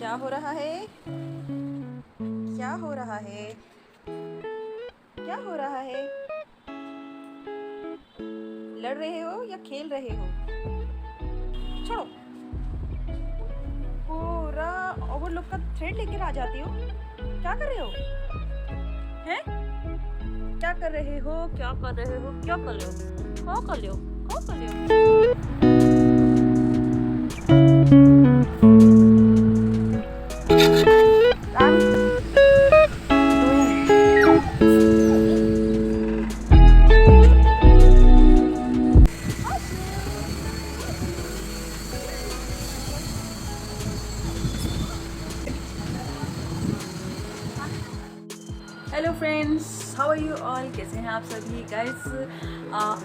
क्या हो रहा है? क्या हो रहा है? क्या हो रहा है? लड़ रहे हो या खेल रहे हो? छोड़ो। पूरा ओवर लोग का थ्रेड लेकर आ जाती हो। क्या कर रहे हो? हैं? क्या कर रहे हो? क्या कर रहे हो? क्या कर रहे हो? क्या कर रहे हो? क्या कर रहे हो? I'm doing. Hello friends, how are you all? कैसे हैं आप सभी गाइस?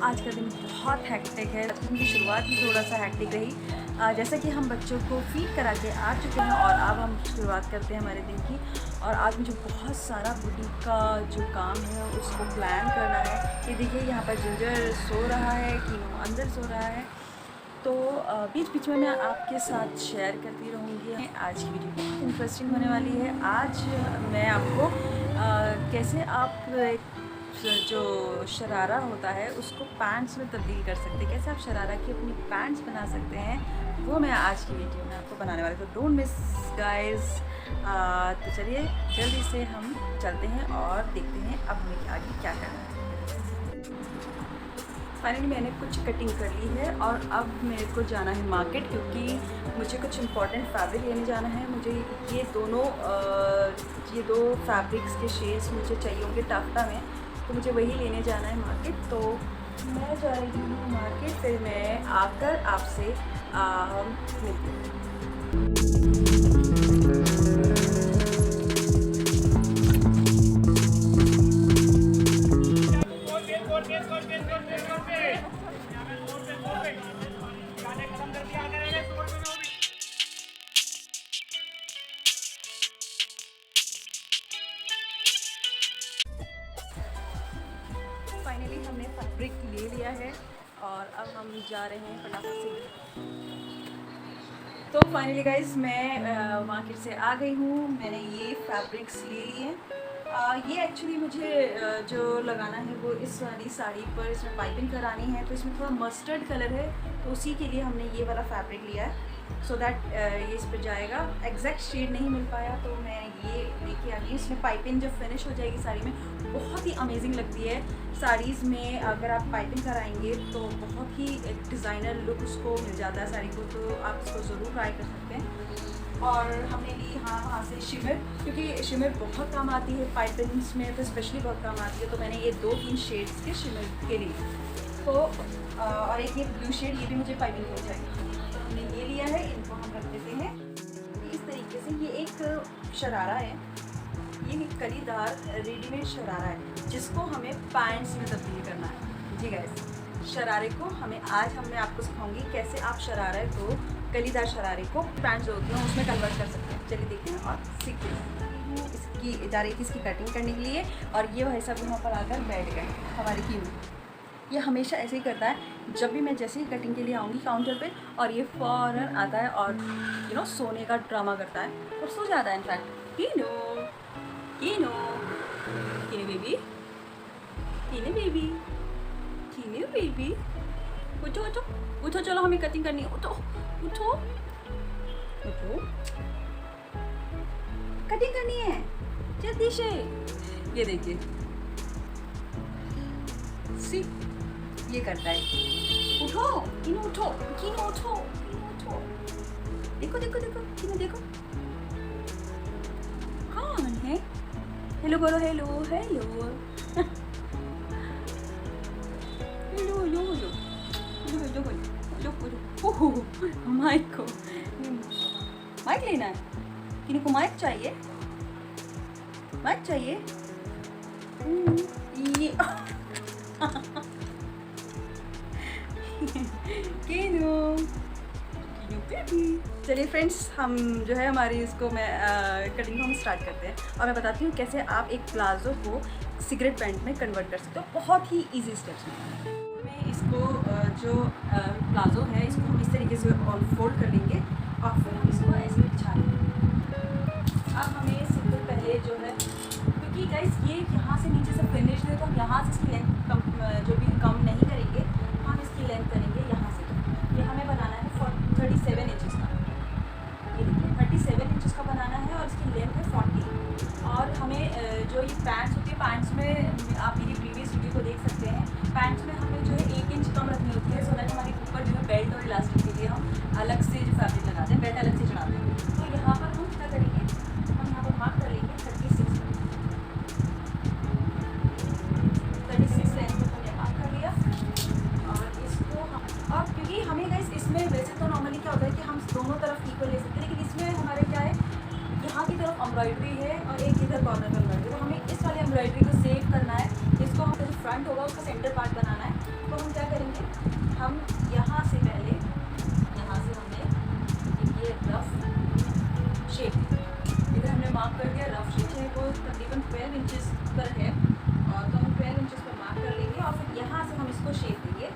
आज का दिन बहुत हैक्टिक है। दिन की शुरुआत ही थोड़ा सा हैक्टिक रही। जैसा कि हम बच्चों को फीड करा के आ चुके हैं और अब हम शुरुआत करते हैं हमारे दिन की। और आज मुझे बहुत सारा बुटीक का जो काम है उसको प्लान करना है। ये देखिए, यहाँ पर जिंजर सो रहा है, कीनो अंदर सो रहा है। तो बीच बीच में मैं आपके साथ शेयर करती रहूँगी। आज की वीडियो बहुत इंटरेस्टिंग होने वाली है। आज मैं आपको कैसे आप जो शरारा होता है उसको पैंट्स में तब्दील कर सकते हैं, कैसे आप शरारा की अपनी पैंट्स बना सकते हैं, वो मैं आज की वीडियो में आपको बनाने वाली हूँ। तो डोंट मिस गाइस। तो चलिए जल्दी से हम चलते हैं और देखते हैं अब हमें आगे क्या करना है। फाइनली मैंने कुछ कटिंग कर ली है और अब मेरे को जाना है मार्केट, क्योंकि मुझे कुछ इम्पॉर्टेंट फैब्रिक लेने जाना है। मुझे ये दो फैब्रिक्स के शेड्स मुझे चाहिए होंगे टाफ्टा में, तो मुझे वही लेने जाना है मार्केट। तो मैं जा रही हूँ मार्केट, फिर मैं आकर आपसे मिलती हूँ। फाइनली हमने फैब्रिक ले लिया है और अब हम जा रहे हैं फटाफट से। तो फाइनली गाइस मैं मार्केट से आ गई हूँ। मैंने ये फैब्रिक्स ले लिए हैं। ये एक्चुअली मुझे जो लगाना है वो इस वाली साड़ी पर इसमें पाइपिंग करानी है, तो इसमें थोड़ा मस्टर्ड कलर है, तो उसी के लिए हमने ये वाला फैब्रिक लिया है, सो दैट ये इस पर जाएगा। एग्जैक्ट शेड नहीं मिल पाया तो मैं ये लेके आ गई। इसमें पाइपिंग जब फिनिश हो जाएगी साड़ी में, बहुत ही अमेजिंग लगती है। साड़ीज़ में अगर आप पाइपिंग कराएंगे तो बहुत ही एक डिज़ाइनर लुक उसको मिल जाता है साड़ी को, तो आप इसको ज़रूर ट्राई कर सकते हैं। और हमने ली वहाँ से शिमर, क्योंकि शिमर बहुत काम आती है पाइपिंग्स में, तो स्पेशली बहुत काम आती है। तो मैंने ये 2-3 शेड्स के शिमर के लिए तो और एक ये ब्लू शेड, ये भी मुझे पाइपिंग हो जाएगी। तो हमने ये लिया है, इनको हम रख देते हैं इस तरीके से। ये एक शरारा है, ये एक कलीदार रेडीमेड शरारा है जिसको हमें पैंट्स में तब्दील करना है। जी गाइस, शरारे को आज मैं आपको सिखाऊंगी कैसे आप शरारे को, कलीदार शरारे को पैंट्स जो होती हैं उसमें कन्वर्ट कर सकते हैं। चलिए देखते हैं और सीखते हैं। इसकी जा रही थी इसकी कटिंग करने के लिए, और ये भाई साहब यहाँ पर आकर बैठ गए हमारी कीमत। ये हमेशा ऐसे ही करता है, जब भी मैं जैसे ही कटिंग के लिए आऊँगी काउंटर पे, और ये फ़ौरन आता है और सोने का ड्रामा करता है और सो जाता है। इनफैक्ट कीनो कीनो कीनो बेबी, कीनो बेबी, कीनो बेबी, उठो उठो उठो, चलो हमें कटिंग करनी है। उठो उठो उठो, कटिंग करनी है जल्दी से। ये देखिए, सी ये करता है। उठो कीनो, उठो कीनो, उठो कीनो, उठो। देखो देखो देखो कीनो, देखो कौन है। हेलो बोलो, hello hello hello hello hello hello hello hello. Oh mike को, माइक लेना है कीनो को, माइक चाहिए, माइक चाहिए। ये कीनो कीनो बेबी। चलिए फ्रेंड्स, हम जो है हमारी इसको मैं कटिंग हम स्टार्ट करते हैं, और मैं बताती हूँ कैसे आप एक प्लाजो को सिगरेट पैंट में कन्वर्ट कर सकते हो, बहुत ही इजी स्टेप्स में। हमें इसको जो प्लाजो है इसको हम इस तरीके से फोल्ड कर लेंगे और फिर हम इसको ऐसे बिछा लेंगे। जो ये पैंट्स होती है, पैंट्स में आप मेरी प्रीवियस वीडियो को देख सकते हैं, पैंट्स में हमें जो है 1 इंच कम रखनी होती है, सो दैट हमारे ऊपर जो है बेल्ट और इलास्टिक के लिए हम अलग से जो फैब्रिक लगाते हैं, बेल्ट अलग से चढ़ाते हैं। तो यहाँ पर हम क्या करेंगे, हम यहाँ पर मार्क कर लेंगे 36 लेंथ पर हमने मार्क कर लिया। और इसको हम, और क्योंकि हमें गाइस इसमें वैसे तो नॉर्मली क्या होता है कि हम दोनों तरफ इक्वल ले सकते हैं, लेकिन इसमें हमारे क्या है, यहाँ की तरफ एम्ब्रॉयडरी है और एक इधर कॉर्नर पर एम्ब्रॉयडरी, तो हमें इस वाले एम्ब्रॉयडरी को सेव करना है। इसको हम जो फ्रंट होगा उसका सेंटर पार्ट बनाना है। तो हम क्या करेंगे, हम यहाँ से पहले यहाँ से हमने ये रफ शेप इधर हमने मार्क कर दिया। रफ शेप है वो तकरीबन 12 इंचेस पर है, और तो हम 12 इंचेस पर मार्क कर लेंगे और फिर यहाँ से हम इसको शेप देंगे।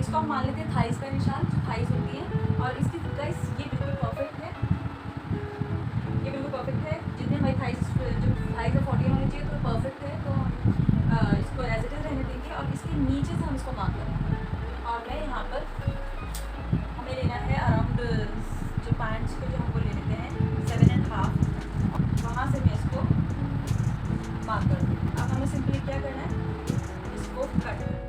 इसको हम मान लेते हैं थाइस का निशान, जो थाइस होती है, और इसकी गाइस ये बिल्कुल परफेक्ट है, ये बिल्कुल परफेक्ट है। जितने हमारी थाइस जो थाइस 40 होनी चाहिए तो परफेक्ट है, तो इसको एज इट इज़ रहने देंगे। और इसके नीचे से हम इसको मार्क करेंगे, और मैं यहाँ पर हमें लेना है अराउंड जो पैंट्स को जो हम वो ले लेते हैं 7.5, वहाँ से मैं इसको मार्क कर दूँ। अब हमें सिंपली क्या करना है, इसको कट करना है।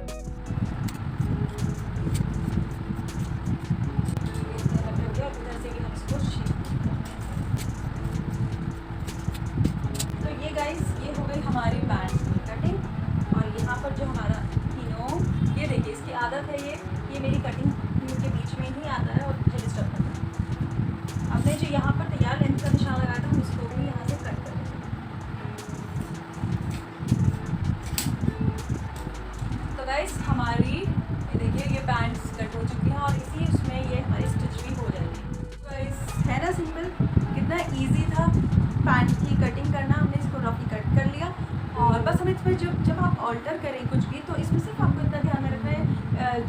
गाइस ये हो गई हमारी पैंट की कटिंग, और यहाँ पर जो हमारा तीनों, ये देखिए इसकी आदत है, ये मेरी कटिंग के बीच में ही आता है और मुझे डिस्टर्ब करता है। हमने जो यहाँ पर तैयार लेंथ का निशान लगाया था, हम इसको भी यहाँ से कट कर देंगे। तो गाइस हमारी ये देखिए ये पैंट्स कट हो चुकी हैं, और इसी उसमें ये हमारी स्टिच भी हो जाएगी। तो गाइस है ना सिंपल, कितना ईजी था पैंट की कटिंग करना। हमने इसको रफली कट कर लिया, और बस हमें इसमें जब आप ऑल्टर करें कुछ भी, तो इसमें सिर्फ आपको इतना ध्यान में रखना है,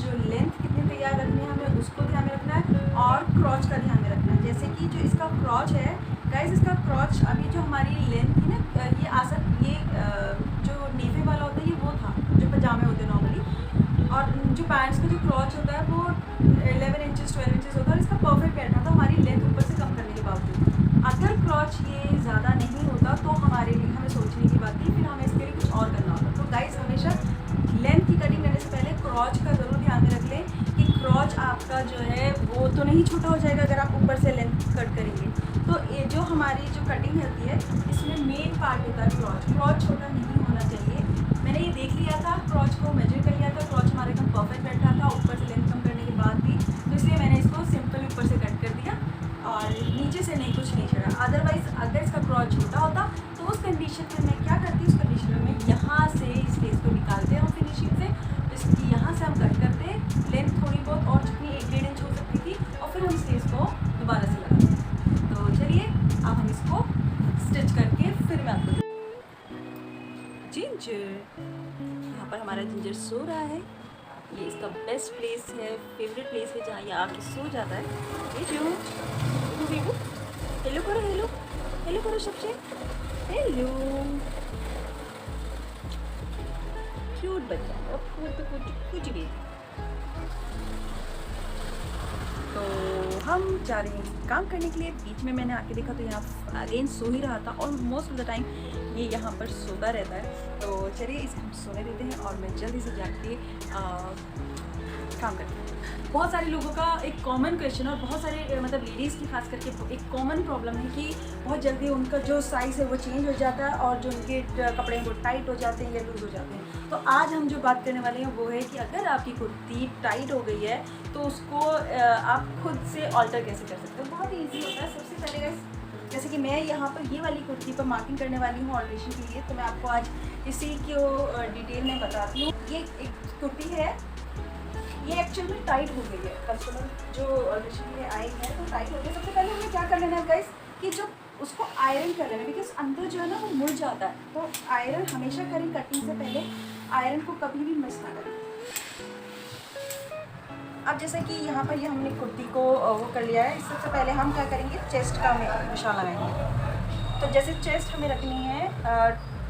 जो लेंथ कितनी तैयार रखनी है हमें उसको ध्यान में रखना है, और क्रॉच का ध्यान में रखना है। जैसे कि जो इसका क्रॉच है गाइस, इसका क्रॉच अभी जो हमारी लेंथ थी ना, ये आसन, ये जो नेफे वाला होता है ये वो था जो पजामे होते हैं नॉर्मली, और जो पैंट्स का जो क्रॉच होता है वो 11 इंचेस 12 इंचेस होता है, और इसका परफेक्ट बैठना था हमारी लेंथ ऊपर से कम करने के बावजूद। अगर क्रॉच ये ज़्यादा नहीं होता तो हमारे लिए हमें सोचने की बात थी, फिर हमें इसके लिए कुछ और करना होता। तो गाइस हमेशा लेंथ की कटिंग करने से पहले क्रॉच का ज़रूर ध्यान में रख लें कि क्रॉच आपका जो है वो तो नहीं छोटा हो जाएगा अगर आप ऊपर से लेंथ कट करेंगे। तो ये जो हमारी जो कटिंग होती है इसमें मेन पार्ट होता है क्रॉच छोटा नहीं होना चाहिए। मैंने ये देख लिया था, क्रॉच को मेजर कर लिया था, क्रॉच हमारे एकदम परफेक्ट बैठ रहा था ऊपर से लेंथ कम करने के बाद भी, तो इसलिए मैंने इसको सिंपल ऊपर से कट कर दिया और नीचे से नहीं कुछ नहीं चढ़ा। अदरवाइज़ अगर इसका क्रॉच छोटा होता तो उस कंडीशन में मैं क्या करती, उस कंडीशन में मैं यहाँ से इस फेस को निकालते हम फिनिशिंग से, इसकी यहाँ से हम कट करते, लेंथ थोड़ी बहुत और जितनी 1-1.5 इंच हो सकती थी, और फिर हम इस फेस को दोबारा से लगाते। तो चलिए अब हम इसको स्टिच करके फिर मैं आपको जिंजर, यहाँ पर हमारा जिंजर सो रहा है। ये इसका बेस्ट प्लेस है, फेवरेट प्लेस है जहाँ ये आके सो जाता है। ये जो हेलो करो, हेलो हेलो करो सबसे, हेलो क्यूट बच्चा, और कुछ भी। तो हम जा रहे हैं काम करने के लिए। बीच में मैंने आके देखा तो यहाँ अगेन सो ही रहा था, और मोस्ट ऑफ द टाइम ये यहाँ पर सोता रहता है। तो चलिए इसे हम सोने देते हैं और मैं जल्दी से जाके काम करती हूँ। बहुत सारे लोगों का एक कॉमन क्वेश्चन, और बहुत सारे मतलब लेडीज़ की खास करके एक कॉमन प्रॉब्लम है कि बहुत जल्दी उनका जो साइज़ है वो चेंज हो जाता है, और जो उनके कपड़े हैं वो टाइट हो जाते हैं या लूज हो जाते हैं। तो आज हम जो बात करने वाले हैं वो है कि अगर आपकी कुर्ती टाइट हो गई है तो उसको आप खुद से ऑल्टर कैसे कर सकते हो। बहुत ईजी होता है। सबसे पहले गाइस, जैसे कि मैं यहाँ पर ये वाली कुर्ती पर मार्किंग करने वाली हूँ ऑल्ट्रेशन के लिए, तो मैं आपको आज इसी को डिटेल में बताती हूँ। ये एक कुर्ती है, ये एक्चुअल में टाइट हो गई है, कस्टमर जो ऑल्ट्रेशन के लिए आई है तो टाइट हो गई। सबसे पहले हमें क्या कर लेना है गाइस कि जो उसको आयरन कर लेना है, बिकॉज अंदर जो है ना वो मुड़ जाता है। तो आयरन हमेशा करें कटिंग से पहले, आयरन को कभी भी मिस ना करें। अब जैसे कि यहाँ पर ये हमने कुर्ती को वो कर लिया है, सबसे पहले हम क्या करेंगे, चेस्ट का निशान लगाएंगे। तो जैसे चेस्ट हमें रखनी है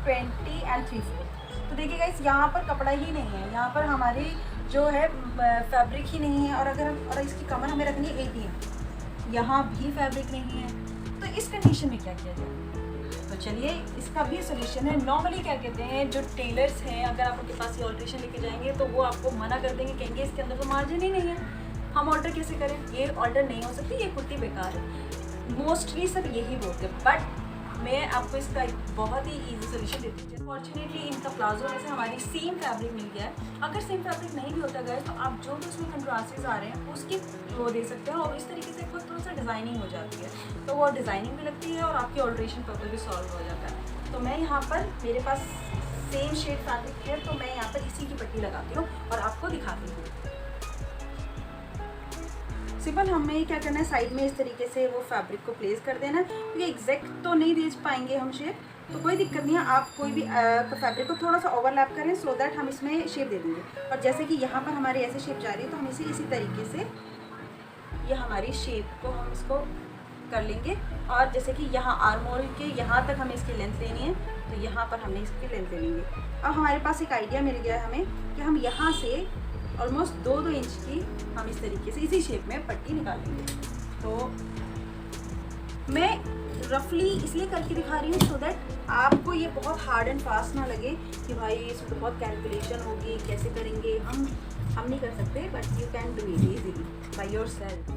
20 and 3/4। तो देखिए गाइस यहाँ पर कपड़ा ही नहीं है, यहाँ पर हमारी जो है फैब्रिक ही नहीं है, और इसकी कमर हमें रखनी है 18, यहाँ भी फैब्रिक नहीं है। तो इस कंडीशन में क्या किया जाए, तो चलिए इसका भी सोल्यूशन है। नॉर्मली क्या कहते हैं जो टेलर्स हैं, अगर आप उनके पास ये ऑल्ट्रेशन लेके जाएंगे तो वो आपको मना कर देंगे, कहेंगे इसके अंदर तो मार्जिन ही नहीं है, हम ऑल्टर कैसे करें, ये ऑल्टर नहीं हो सकती, ये कुर्ती बेकार है। मोस्टली सब यही बोलते हैं, बट मैं आपको इसका एक बहुत ही ईजी सोल्यूशन देती हूँ। फॉर्चुनेटली इनका प्लाजो में से हमारी सेम फैब्रिक मिल गया है। अगर सेम फैब्रिक नहीं भी होता गया तो आप जो भी उसमें कंट्रास्टेस आ रहे हैं उसकी वो दे सकते हैं, और इस तरीके से खुद थोड़ा सा डिज़ाइनिंग हो जाती है, तो वो डिज़ाइनिंग भी लगती है और आपकी ऑल्ट्रेशन पर्पज भी सॉल्व हो जाता है। तो मैं यहाँ पर मेरे पास सेम शेड फैब्रिक है, तो मैं यहाँ पर इसी की पट्टी लगाती हूँ और आपको दिखाती हूँ। सिंपल हमें क्या करना है, साइड में इस तरीके से वो फैब्रिक को प्लेस कर देना है। ये एग्जैक्ट तो नहीं दे पाएंगे हम शेप, तो कोई दिक्कत नहीं है, आप कोई भी फैब्रिक को थोड़ा सा ओवरलैप करें सो दैट हम इसमें शेप दे देंगे। और जैसे कि यहाँ पर हमारी ऐसे शेप जा रही है तो हम इसी तरीके से ये हमारी शेप को हम इसको कर लेंगे। और जैसे कि यहाँ आर्म होल के यहाँ तक हमें इसकी लेंथ लेनी है, तो यहाँ पर हमने इसकी लेंथ ले लेंगे। अब हमारे पास एक आइडिया मिल गया है हमें कि हम यहाँ से ऑलमोस्ट 2-2 इंच की हम इस तरीके से इसी शेप में पट्टी निकालेंगे। तो मैं रफली इसलिए करके दिखा रही हूँ सो दैट आपको ये बहुत हार्ड एंड फास्ट ना लगे कि भाई इसमें तो बहुत कैलकुलेशन होगी, कैसे करेंगे। हम नहीं कर सकते, but you can do it easily by yourself.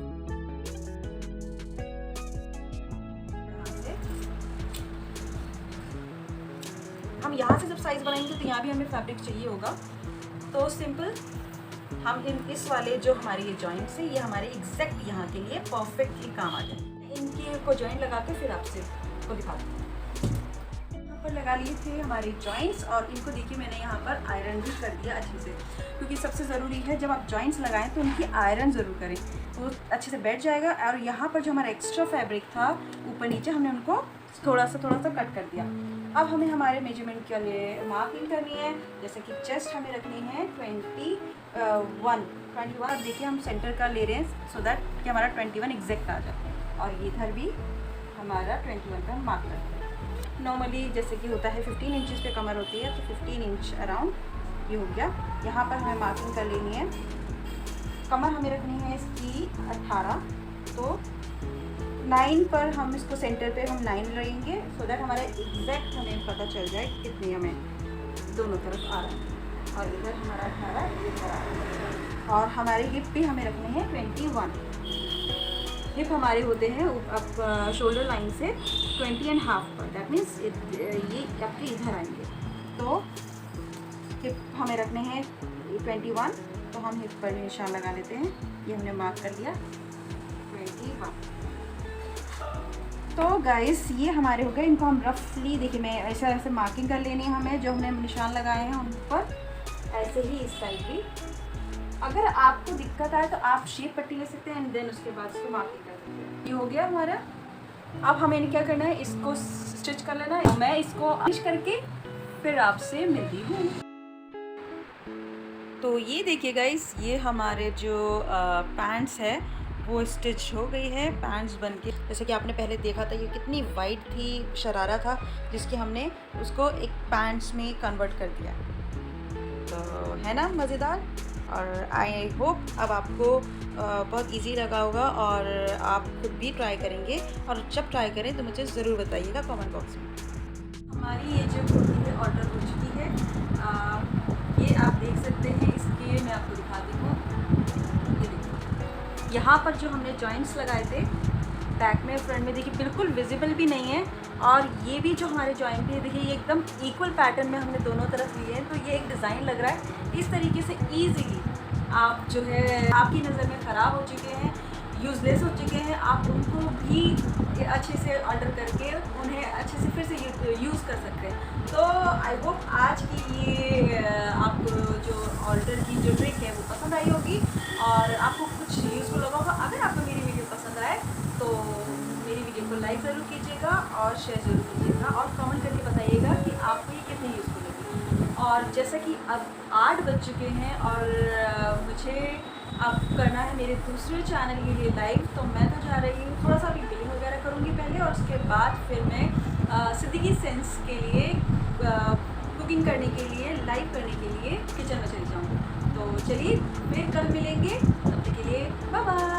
हम यहाँ से जब साइज बनाएंगे तो यहाँ भी हमें फैब्रिक चाहिए होगा, तो सिंपल हम इस वाले जो हमारे ये जॉइंट्स है ये हमारे एग्जैक्ट यहाँ के लिए परफेक्टली काम आ जाए। इनके को जॉइंट लगा के फिर आपसे को दिखाती हूँ। यहाँ पर लगा लिए थे हमारे जॉइंट्स और इनको देखिए मैंने यहाँ पर आयरन भी कर दिया अच्छे से, क्योंकि सबसे ज़रूरी है जब आप जॉइंट्स लगाएं तो उनकी आयरन ज़रूर करें, तो अच्छे से बैठ जाएगा। और यहाँ पर जो हमारा एक्स्ट्रा फैब्रिक था ऊपर नीचे हमने उनको थोड़ा सा कट कर दिया। अब हमें हमारे मेजरमेंट के लिए मार्किंग करनी है, जैसे कि चेस्ट हमें रखनी है 21। देखिए हम सेंटर का ले रहे हैं सो दैट कि हमारा 21 एग्जैक्ट आ जाए, और ये इधर भी हमारा 21 का मार्क करते हैं। नॉर्मली जैसे कि होता है 15 इंचज़ पे कमर होती है, तो 15 इंच अराउंड ये हो गया। यहाँ पर हमें मार्किंग कर लेनी है। कमर हमें रखनी है इसकी 18, तो 9 पर हम इसको सेंटर पे हम 9 रहेंगे सो दैट हमारा एग्जैक्ट हमें पता चल जाए कितनी हमें दोनों तरफ आ रहा है। और इधर हमारा 18 इधर आ रहा है। और हमारे हिप भी हमें रखने हैं 21। हिप हमारे होते हैं अब शोल्डर लाइन से 20.5 पर, दैट मीन्स ये आपके इधर आएंगे। तो हिप हमें रखने हैं 21, तो हम हिप पर निशान लगा लेते हैं। ये हमने मार्क कर लिया 21। तो गाइस ये हमारे हो गए। इनको हम रफली देखिए मैं ऐसे मार्किंग कर लेनी है हमें, जो हमने निशान लगाए हैं उन पर ऐसे ही इस टाइप की। अगर आपको दिक्कत आए तो आप शेप पट्टी ले सकते हैं एंड देन उसके बाद इसको मार्किंग कर सकते हैं। ये हो गया हमारा। अब हमें क्या करना है, इसको स्टिच कर लेना है। मैं इसको स्टिच करके फिर आपसे मिलती हूँ। तो ये देखिए गाइस, ये हमारे जो पैंट्स है वो स्टिच हो गई है। पैंट्स बनके जैसे कि आपने पहले देखा था ये कितनी वाइट थी, शरारा था, जिसकी हमने उसको एक पैंट्स में कन्वर्ट कर दिया। तो है ना मज़ेदार। और आई होप अब आपको बहुत इजी लगा होगा और आप खुद भी ट्राई करेंगे, और जब ट्राई करें तो मुझे ज़रूर बताइएगा कमेंट बॉक्स में। हमारी ये जो कुर्ती है ऑर्डर हो चुकी है। ये आप देख सकते हैं, इसके मैं आपको दिखाती हूँ। ये देखिए यहाँ पर जो हमने जॉइंट्स लगाए थे बैक में फ्रंट में, देखिए बिल्कुल विजिबल भी नहीं है। और ये भी जो हमारे जॉइंट है देखिए ये एकदम इक्वल पैटर्न में हमने दोनों तरफ लिए हैं, तो ये एक डिज़ाइन लग रहा है। इस तरीके से ईजीली आप जो है आपकी नज़र में ख़राब हो चुके हैं, यूज़लेस हो चुके हैं, आप उनको भी अच्छे से ऑर्डर करके उन्हें अच्छे से फिर से यूज़ कर सकते हैं। तो आई होप आज की ये आपको जो ऑर्डर की जो ट्रिक है वो पसंद आई होगी और आपको कुछ यूज़फुल लगा होगा। अगर आपको मेरी वीडियो पसंद आए तो मेरी वीडियो को लाइक ज़रूर कीजिएगा और शेयर ज़रूर कीजिएगा और कमेंट करके बताइएगा कि आपको ये कितनी यूज़फुल लगी। और जैसा कि अब 8 बज चुके हैं और मुझे अब करना है मेरे दूसरे चैनल के लिए लाइव, तो मैं तो जा रही हूँ, थोड़ा सा अभी बिलिंग वगैरह करूँगी पहले और उसके बाद फिर मैं सिद्दीकी सेंस के लिए कुकिंग करने के लिए लाइव करने के लिए किचन में चली जाऊँगी। तो चलिए फिर कल मिलेंगे, तब तक के लिए बाय बाय।